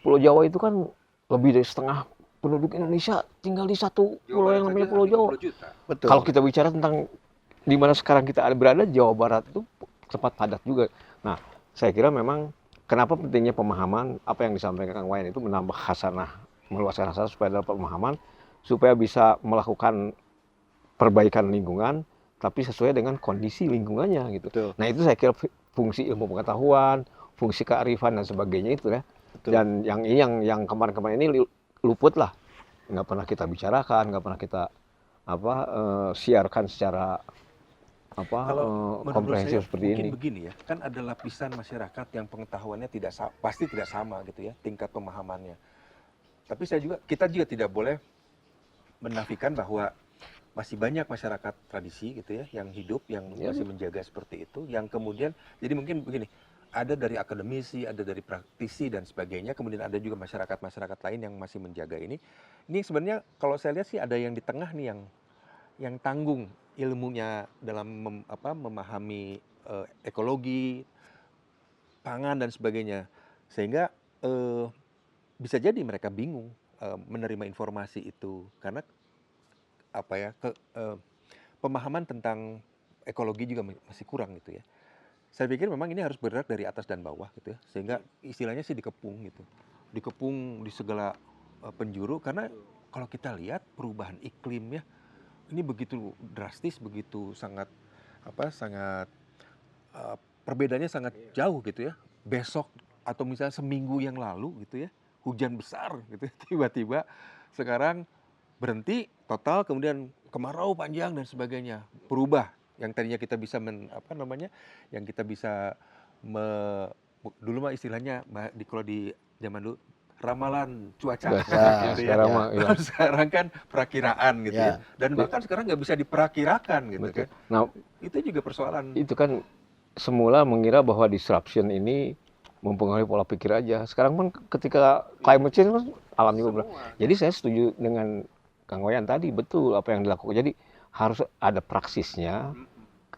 Pulau Jawa itu kan lebih dari setengah penduduk Indonesia tinggal di satu pulau yang namanya Pulau Jawa. Betul. Kalau kita bicara tentang di mana sekarang kita berada, Jawa Barat itu tempat padat juga. Nah, saya kira memang kenapa pentingnya pemahaman apa yang disampaikan Kang Wayan itu menambah khasanah, meluaskan khasanah supaya dapat pemahaman, supaya bisa melakukan perbaikan lingkungan, tapi sesuai dengan kondisi lingkungannya gitu. Betul. Nah itu saya kira fungsi ilmu pengetahuan, fungsi kearifan dan sebagainya itu ya. Betul. Dan yang kemarin-kemarin ini luput lah, nggak pernah kita bicarakan, nggak pernah kita siarkan secara komprehensif seperti ini. Mungkin begini ya, kan ada lapisan masyarakat yang pengetahuannya pasti tidak sama gitu ya, tingkat pemahamannya. Tapi kita juga tidak boleh menafikan bahwa masih banyak masyarakat tradisi gitu ya yang hidup, yang masih menjaga seperti itu, yang kemudian jadi mungkin begini, ada dari akademisi, ada dari praktisi dan sebagainya, kemudian ada juga masyarakat-masyarakat lain yang masih menjaga ini. Ini sebenarnya kalau saya lihat sih ada yang di tengah nih yang tanggung ilmunya dalam memahami ekologi, pangan dan sebagainya. Sehingga bisa jadi mereka bingung menerima informasi itu karena pemahaman tentang ekologi juga masih kurang gitu ya. Saya pikir memang ini harus bergerak dari atas dan bawah gitu ya, sehingga istilahnya sih dikepung gitu, dikepung di segala penjuru karena kalau kita lihat perubahan iklim ya, ini begitu drastis, begitu sangat perbedaannya sangat jauh gitu ya. Besok atau misalnya seminggu yang lalu gitu ya, hujan besar gitu, tiba-tiba sekarang berhenti total, kemudian kemarau panjang dan sebagainya, berubah. Yang tadinya kita bisa yang kita bisa dulu mah istilahnya kalau di zaman dulu ramalan cuaca gitu ya. Sekarang kan perakiraan gitu ya. Dan bahkan sekarang nggak bisa diperakirakan gitu kan. Nah, itu juga persoalan. Itu kan semula mengira bahwa disruption ini mempengaruhi pola pikir aja. Sekarang pun ketika climate change kan alam juga. Jadi saya setuju dengan Kang Wayan tadi, betul apa yang dilakukan. Jadi harus ada praksisnya,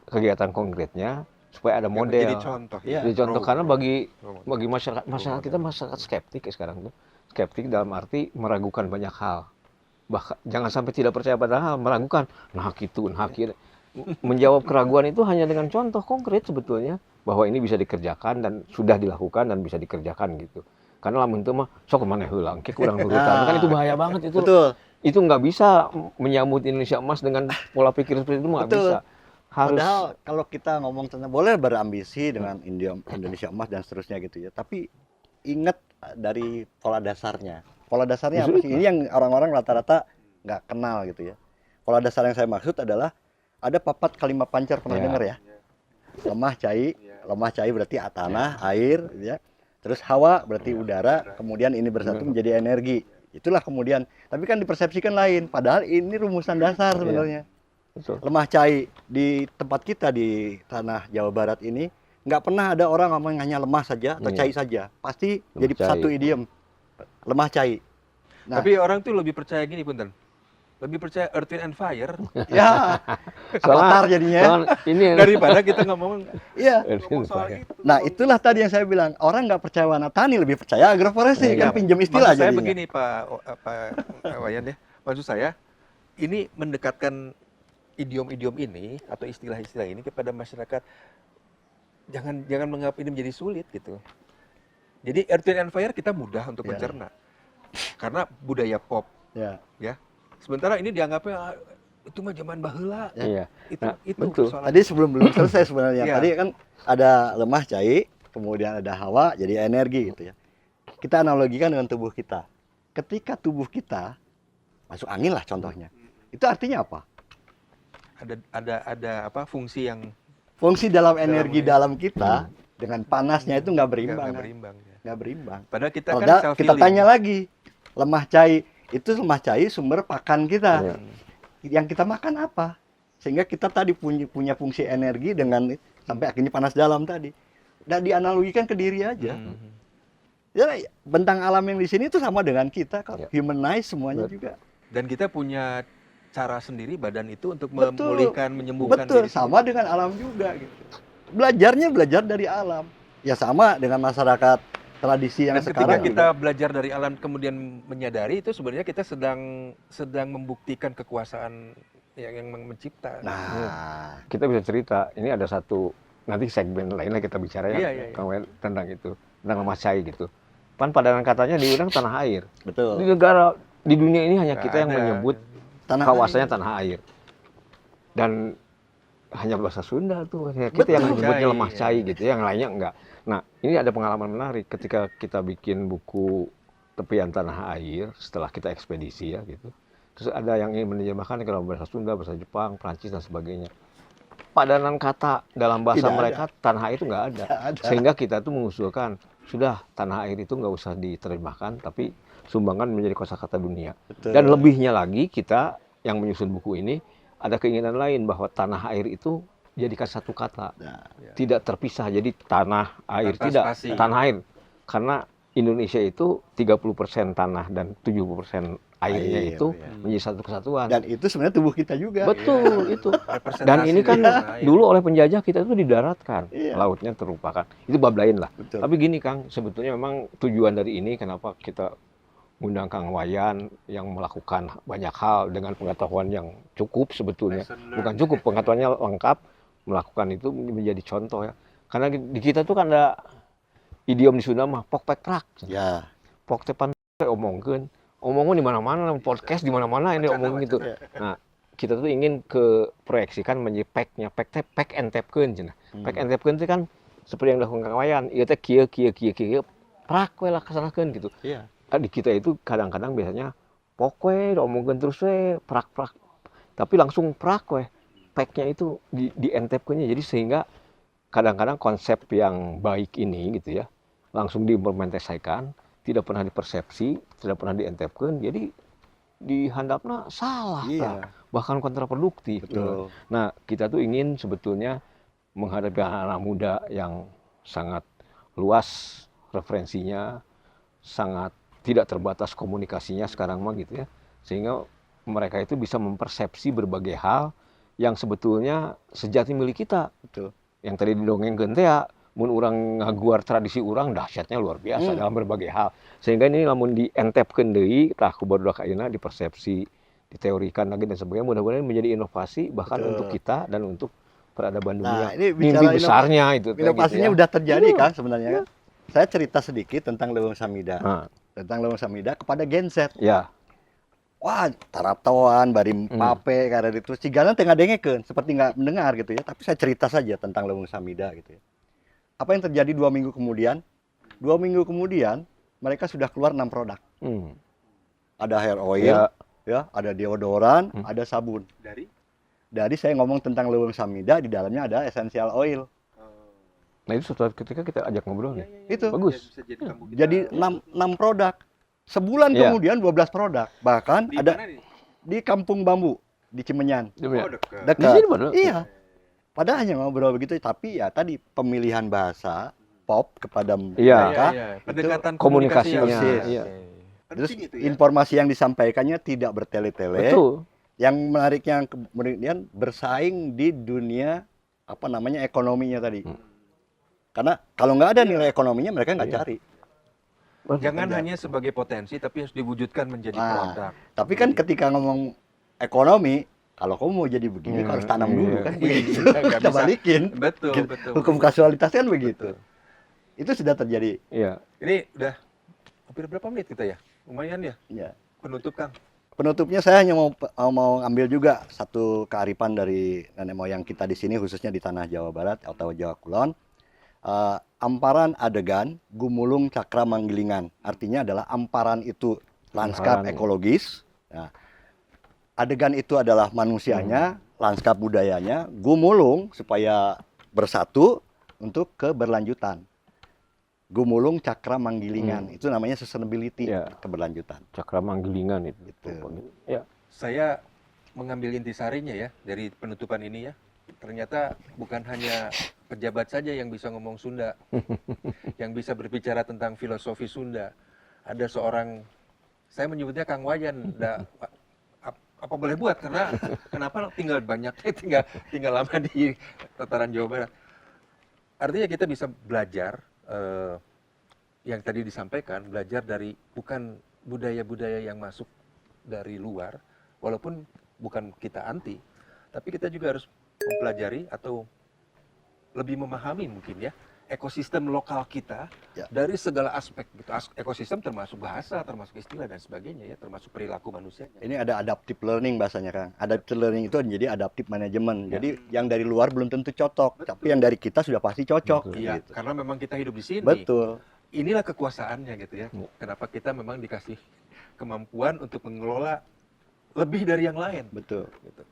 kegiatan konkretnya, supaya ada model. Jadi contoh. Ya. Jadi contoh karena bagi masyarakat kita masyarakat skeptik ya sekarang tuh. Skeptik dalam arti meragukan banyak hal. Bahkan jangan sampai tidak percaya pada hal, meragukan. Nah gitu. Menjawab keraguan itu hanya dengan contoh konkret sebetulnya bahwa ini bisa dikerjakan dan sudah dilakukan dan bisa dikerjakan gitu. Karena lamun itu mah sok kemana heula, engke kurang nurutan. Kan itu bahaya banget itu. Betul. Itu nggak bisa menyambut Indonesia Emas dengan pola pikir seperti itu, nggak bisa. Padahal kalau kita ngomong tentang boleh berambisi dengan Indonesia Emas dan seterusnya gitu ya, tapi ingat dari pola dasarnya. Pola dasarnya apa sih? Ini yang orang-orang rata-rata nggak kenal gitu ya. Pola dasar yang saya maksud adalah ada papat kalimat pancar, pernah dengar ya? Lemah cair berarti tanah, air, ya. Terus hawa berarti udara, kemudian ini bersatu menjadi energi. Itulah kemudian, tapi kan dipersepsikan lain. Padahal ini rumusan dasar sebenarnya. Betul. Lemah cair di tempat kita di tanah Jawa Barat ini nggak pernah ada orang ngomong hanya lemah saja atau cair saja. Pasti lemah jadi cair. Satu idiom. Lemah cair. Nah, tapi orang tuh lebih percaya gini, punten. Lebih percaya Earth, Wind, and Fire. Ya, avatar jadinya. Ini daripada kita ngomong. Iya. Soal itu. Nah, itulah tadi yang saya bilang. Orang nggak percaya warna tani, lebih percaya agroforestry. Kan pinjam istilah jadinya. Saya jadinya. begini, Pak Wayan ya. Maksud saya, ini mendekatkan idiom-idiom ini atau istilah-istilah ini kepada masyarakat. Jangan menganggap ini menjadi sulit gitu. Jadi Earth, Wind, and Fire kita mudah untuk mencerna. Karena budaya pop. Ya. Sementara ini dianggapnya itu mah zaman baheula. Iya. Itu tadi belum selesai sebenarnya. Tadi kan ada lemah cair, kemudian ada hawa jadi energi gitu ya. Kita analogikan dengan tubuh kita. Ketika tubuh kita masuk angin lah contohnya. Itu artinya apa? Ada fungsi dalam energi dalam kita dengan panasnya itu nggak berimbang. Nggak berimbang. Padahal kita tanya lagi, lemah cair itu lemah cair sumber pakan kita. Yang kita makan apa? Sehingga kita tadi punya fungsi energi dengan sampai akhirnya panas dalam tadi. Dan dianalogikan ke diri aja. Ya, bentang alam yang di sini itu sama dengan kita, humanize semuanya juga. Dan kita punya cara sendiri badan itu untuk memulihkan, menyembuhkan diri. Betul, sama dengan alam juga gitu. Belajar dari alam. Ya sama dengan masyarakat tradisi yang sekarang. Ketika kita belajar dari alam kemudian menyadari itu sebenarnya kita sedang membuktikan kekuasaan yang mencipta. Nah, kita bisa cerita. Ini ada satu nanti segmen lainnya kita bicara tentang itu, tentang lemah cair gitu. Pan padanan katanya di udang tanah air. Betul. Di dunia ini hanya kita yang menyebut kawasannya tanah air. Dan hanya bahasa Sunda tuh. Kita yang menyebutnya lemah cair gitu, yang lainnya enggak. Nah, ini ada pengalaman menarik ketika kita bikin buku Tepian Tanah Air setelah kita ekspedisi ya gitu. Terus ada yang ingin menerjemahkan ke dalam bahasa Sunda, bahasa Jepang, Prancis dan sebagainya. Padanan kata dalam bahasa mereka tanah air itu nggak ada. Sehingga kita tuh mengusulkan sudah tanah air itu nggak usah diterjemahkan, tapi sumbangkan menjadi kosakata dunia. Betul. Dan lebihnya lagi kita yang menyusun buku ini ada keinginan lain bahwa tanah air itu dijadikan satu kata, Nah, tidak terpisah. Jadi tanah, air, Tanpa tidak spasi. tanah air. Karena Indonesia itu 30% tanah dan 70% airnya Air, itu ya. menjadi satu kesatuan. Dan itu sebenarnya tubuh kita juga. Betul itu. Representasi Dan ini kan dari tanah air. dulu oleh penjajah kita itu didaratkan, Iya. lautnya terlupakan. Itu bab lain lah. Betul. Tapi gini Kang, sebetulnya memang tujuan dari ini kenapa kita ngundang Kang Wayan yang melakukan banyak hal dengan pengetahuan yang cukup sebetulnya. Bukan cukup, pengetahuannya lengkap, melakukan itu menjadi contoh ya. Karena di kita tuh kan ada idiom di Sunda mah pok pek prak. Ya. Pok tepan omongkeun. Omongnya di mana-mana, podcast di mana-mana ini omong gitu. Nah, kita tuh ingin ke proyeksikan menjadi pack-nya, pack and tapkeun cenah. Pack and tapkeun itu kan seperti yang dilakukan Kang Wayan, ieu teh kieu prak we lah kasanakeun gitu. Iya. Di kita itu kadang-kadang biasanya pok we omongkeun terus we prak. Tapi langsung prak we. Pack-nya itu di entapkeunnya jadi sehingga kadang-kadang konsep yang baik ini gitu ya langsung diimplementasikan, tidak pernah dipersepsi, tidak pernah dientepkeun, jadi dihandapna salah, Iya. bahkan kontraproduktif. Betul. Nah, kita tuh ingin sebetulnya menghadapi anak-anak muda yang sangat luas referensinya, sangat tidak terbatas komunikasinya sekarang mah gitu ya, sehingga mereka itu bisa mempersepsi berbagai hal yang sebetulnya sejati milik kita. Betul. Yang tadi didongengkeun teh ya, mun urang ngaguar tradisi urang dahsyatnya luar biasa dalam berbagai hal. Sehingga ini lamun dientepkeun deui tah ku barudak ayeuna dipersepsi, diteorikan lagi dan sebagainya, mudah-mudahan menjadi inovasi bahkan Betul. untuk kita dan untuk peradaban dunia. Nah, ini Mimpi bicara besarnya itu teh inovasinya gitu ya. udah terjadi kan sebenarnya kan. Saya cerita sedikit tentang Leuweung Samida. Nah, Tentang Leuweung Samida kepada Gen Z. ya. Wah, taraptawan, bari pape, karena itu sigana tengah dengekeun, seperti nggak mendengar gitu ya. Tapi saya cerita saja tentang Leuweung Samida gitu ya. Apa yang terjadi 2 minggu kemudian? 2 minggu kemudian mereka sudah keluar 6 produk. Ada hair oil, ya, ada deodoran, ada sabun. Dari saya ngomong tentang Leuweung Samida, di dalamnya ada essential oil. Nah, itu suatu ketika kita ajak ngobrol nih. Itu. Bagus. Jadi 6 produk. Sebulan Iya. kemudian 12 produk. Bahkan Di ada mana nih? di Kampung Bambu di Cimenyan. Oh, dekat. Di Dekat. sini bener. Iya. Padahal hanya ngobrol begitu, tapi ya tadi pemilihan bahasa pop kepada Iya. mereka. Pendekatan komunikasinya. komunikasi yang- Iya. Terus Penting itu ya. informasi yang disampaikannya tidak bertele-tele. Betul. Yang menariknya kemudian bersaing di dunia apa namanya ekonominya tadi. Karena kalau nggak ada nilai ekonominya mereka nggak cari. Jangan hanya sebagai potensi, tapi harus diwujudkan menjadi Nah, produk. Tapi kan ketika ngomong ekonomi, kalau kamu mau jadi begini harus tanam dulu kan begitu. Nggak Kita bisa. balikin. Betul, Gitu. betul. Hukum kasualitas kan begitu. Itu sudah terjadi. Iya. Ini udah hampir berapa menit kita ya? Lumayan ya. Ya. Penutup Kang. Penutupnya saya hanya mau ambil juga satu kearifan dari nenek moyang kita di sini, khususnya di tanah Jawa Barat atau Jawa Kulon. Amparan adegan, gumulung cakra manggilingan. Artinya adalah amparan itu lanskap Amparan, ya. ekologis. Nah, adegan itu adalah manusianya, lanskap budayanya, gumulung supaya bersatu untuk keberlanjutan. Gumulung cakra manggilingan, itu namanya sustainability, Ya. keberlanjutan. Cakra manggilingan itu. Gitu. Ya. Saya mengambil intisarinya ya dari penutupan ini ya. Ternyata bukan hanya pejabat saja yang bisa ngomong Sunda, yang bisa berbicara tentang filosofi Sunda. Ada seorang, saya menyebutnya Kang Wayan, apa boleh buat karena kenapa tinggal banyak, tinggal lama di tataran Jawa Barat. Artinya kita bisa belajar yang tadi disampaikan, belajar dari bukan budaya-budaya yang masuk dari luar, walaupun bukan kita anti, tapi kita juga harus mempelajari atau lebih memahami mungkin ya ekosistem lokal kita Ya. dari segala aspek gitu. Ekosistem termasuk bahasa, termasuk istilah dan sebagainya ya, termasuk perilaku manusia. Ini ada adaptive learning bahasanya, Kang. Adaptive learning itu menjadi adaptive management. Jadi yang dari luar belum tentu cocok, tapi yang dari kita sudah pasti cocok. Iya, Gitu. karena memang kita hidup di sini. Betul. Inilah kekuasaannya gitu ya. Kenapa kita memang dikasih kemampuan untuk mengelola lebih dari yang lain. Betul. Gitu.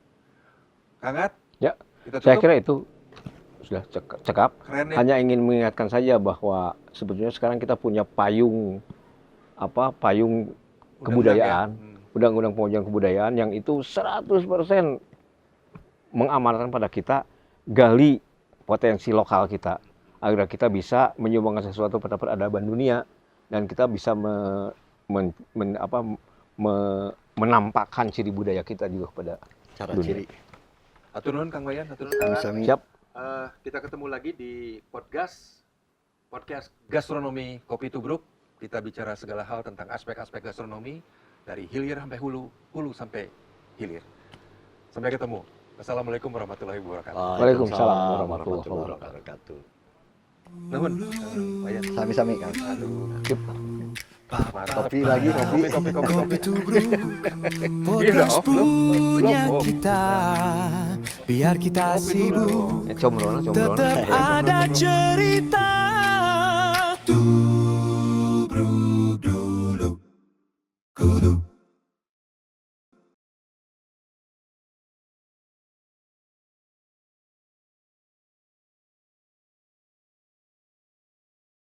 Kang At, Ya, kita saya tutup. kira itu sudah cekap. Keren ya. Hanya ingin mengingatkan saja bahwa sebetulnya sekarang kita punya payung payung kebudayaan, undang-undang pengujian kebudayaan yang itu 100% mengamanatkan pada kita gali potensi lokal kita agar kita bisa menyumbangkan sesuatu pada peradaban dunia dan kita bisa menampakkan ciri budaya kita juga kepada Cara dunia. ciri. Atur nuhun Kang Wayan, atur nuhun Kang Aan. Sami. Siap. Kita ketemu lagi di podcast gastronomi Kopi Tubruk. Kita bicara segala hal tentang aspek-aspek gastronomi dari hilir sampai hulu, hulu sampai hilir. Sampai ketemu. Assalamualaikum warahmatullahi wabarakatuh. Waalaikumsalam warahmatullahi wabarakatuh. Nuhun, Wayan. Sami-sami kan. Aduh, Sip. mantap. Kopi lagi, kopi. Kopi. Podcast punya Belum. kita, biar kita sibuk Comroh. tetap ada cerita.